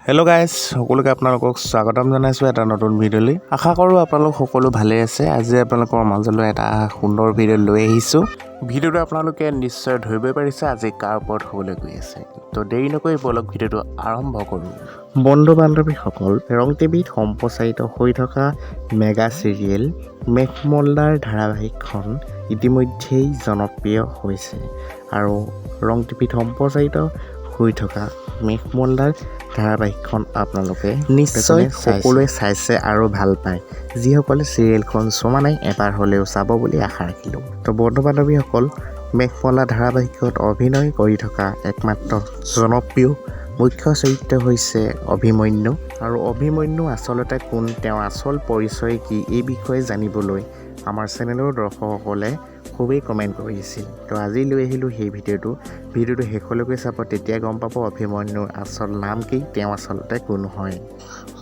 Hello' guys, সকলোকে আপোনালোকক স্বাগতম জনাইছোঁ এটা নতুন ভিডিঅ'লৈ। আশা কৰোঁ আপোনালোক সকলো ভালে আছে। আজি আপোনালোকৰ মাজলৈ এটা সুন্দৰ ভিডিঅ' লৈ আহিছোঁ। ভিডিঅ'টো আপোনালোকে নিশ্চয় ধৰিবই পাৰিছে আজি কাৰ ওপৰত হ'বলৈ গৈ আছে। তো দেৰি নকৰি বলক ভিডিঅ'টো আৰম্ভ কৰোঁ। বন্ধু বান্ধৱীসকল, ৰং টিভিত সম্প্ৰচাৰিত হৈ থকা মেগা চিৰিয়েল মেঘমল্লাৰ ধাৰাবাহিকখন ইতিমধ্যেই জনপ্ৰিয় হৈছে আৰু ৰং টিভিত সম্প্ৰচাৰিত হৈ থকা মেঘমল্লাৰ ধাৰাবাহিকখন আপোনালোকে নিশ্চয় সকলোৱে চাইছে আৰু ভাল পায়। যিসকলে চিৰিয়েলখন চোৱা নাই এবাৰ হ'লেও চাব বুলি আশা ৰাখিলোঁ। তো বন্ধু বান্ধৱীসকল, মেঘমল্লাৰ ধাৰাবাহিকত অভিনয় কৰি থকা একমাত্ৰ জনপ্ৰিয় মুখ্য চৰিত্ৰ হৈছে অভিমন্যু। আৰু অভিমন্যু আচলতে কোন, তেওঁৰ আচল পৰিচয় কি, এই বিষয়ে জানিবলৈ আমাৰ চেনেলৰ দৰ্শকসকলে খুবেই কমেণ্ট কৰিছিল। তো আজি লৈ আহিলোঁ সেই ভিডিঅ'টো শেষলৈকে চাব, তেতিয়া গম পাব অভিমন্যুৰ আচল নাম কি, তেওঁ আচলতে কোন হয়।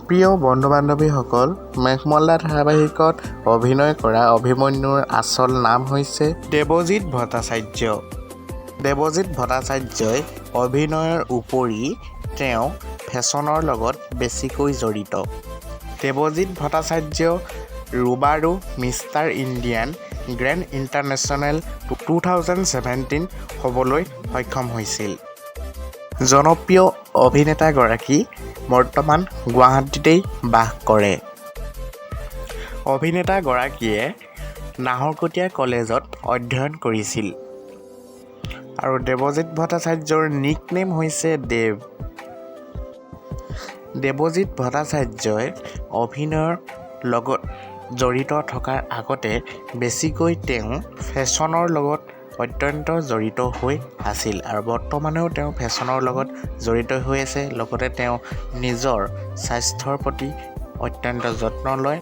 প্ৰিয় বন্ধু বান্ধৱীসকল, মেঘমল্লাৰ ধাৰাবাহিকত অভিনয় কৰা অভিমন্যুৰ আচল নাম হৈছে দেৱজিৎ ভট্টাচাৰ্য। দেৱজিৎ ভট্টাচাৰ্যই অভিনয়ৰ উপৰি তেওঁ ফেশ্বনৰ লগত বেছিকৈ জড়িত। দেৱজিৎ ভট্টাচাৰ্য ৰুবাৰু মিষ্টাৰ ইণ্ডিয়ান গ্ৰেণ্ড ইণ্টাৰনেশ্যনেল 2017 হ'বলৈ সক্ষম হৈছিল। জনপ্ৰিয় অভিনেতাগৰাকী বৰ্তমান গুৱাহাটীতেই বাস কৰে। অভিনেতাগৰাকীয়ে নাহৰকটীয়া কলেজত অধ্যয়ন কৰিছিল আৰু দেৱজিৎ ভট্টাচাৰ্যৰ নিকনেম হৈছে দেৱ। দেৱজিৎ ভট্টাচাৰ্যই অভিনয়ৰ লগত জড়িত থকাৰ আগতে বেছিকৈ তেওঁ ফেশ্বনৰ লগত অত্যন্ত জড়িত হৈ আছিল আৰু বৰ্তমানেও তেওঁ ফেশ্বনৰ লগত জড়িত হৈ আছে। লগতে তেওঁ নিজৰ স্বাস্থ্যৰ প্ৰতি অত্যন্ত যত্ন লয়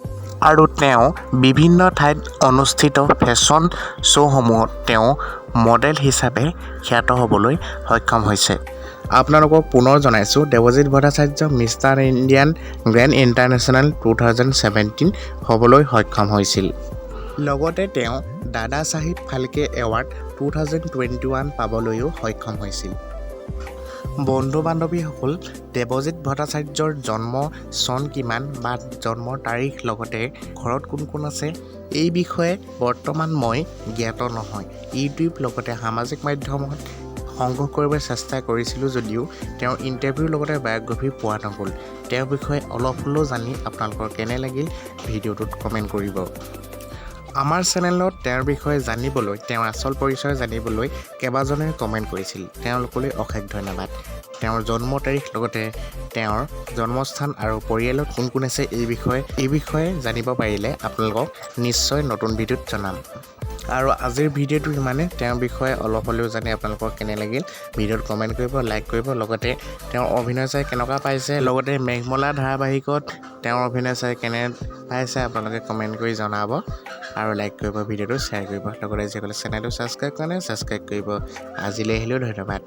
আৰু তেওঁ বিভিন্ন ঠাইত অনুষ্ঠিত ফেশ্বন শ্ব'সমূহত তেওঁ মডেল হিচাপে খ্যাত হ'বলৈ সক্ষম হৈছে। আপোনালোকক পুনৰ জনাইছোঁ, Debajit Bhattacharya mister Indian grand international 2017 হ'বলৈ সক্ষম হৈছিল। লগতে তেওঁ দাদা চাহেব ফাল্কে এৱাৰ্ড 2021 পাবলৈও সক্ষম হৈছিল। বন্ধু বান্ধৱীসকল, দেৱজিৎ ভট্টাচাৰ্যৰ জন্ম চন কিমান বা জন্মৰ তাৰিখ, লগতে ঘৰত কোন কোন আছে, এই বিষয়ে বৰ্তমান মই জ্ঞাত নহয়। ইউটিউব লগতে সামাজিক মাধ্যমত সংগ্ৰহ কৰিবলৈ চেষ্টা কৰিছিলোঁ যদিও তেওঁৰ ইণ্টাৰভিউৰ লগতে বায়োগ্ৰাফী পোৱা নগ'ল। তেওঁৰ বিষয়ে অলপ হ'লেও জানি আপোনালোকৰ কেনে লাগিল ভিডিঅ'টোত কমেণ্ট কৰিব। আমাৰ চেনেলত তেওঁৰ বিষয়ে জানিবলৈ, তেওঁৰ আচল পৰিচয় জানিবলৈ কেইবাজনে কমেণ্ট কৰিছিল। তেওঁলোকলৈ অশেষ ধন্যবাদ। তেওঁৰ জন্ম তাৰিখ লগতে তেওঁৰ জন্মস্থান আৰু পৰিয়ালত কোন কোন আছে এই বিষয়ে জানিব পাৰিলে আপোনালোকক নিশ্চয় নতুন ভিডিঅ'ত জনাম। আৰু আজিৰ ভিডিঅ'টো ইমানে। তেওঁৰ বিষয়ে অলপ হ'লেও জানি আপোনালোকৰ কেনে লাগিল ভিডিঅ'ত কমেণ্ট কৰিব, লাইক কৰিব। লগতে তেওঁৰ অভিনয় চাই কেনেকুৱা পাইছে, লগতে মেঘমল্লাৰ ধাৰাবাহিকত তেওঁৰ অভিনয় চাই কেনে পাইছে আপোনালোকে কমেণ্ট কৰি জনাব আৰু লাইক কৰিব, ভিডিঅ'টো শ্বেয়াৰ কৰিব। লগতে যিসকলে চেনেলটো ছাবস্ক্ৰাইব কৰা নাই ছাবস্ক্ৰাইব কৰিব। আজিলৈ আহিলেও ধন্যবাদ।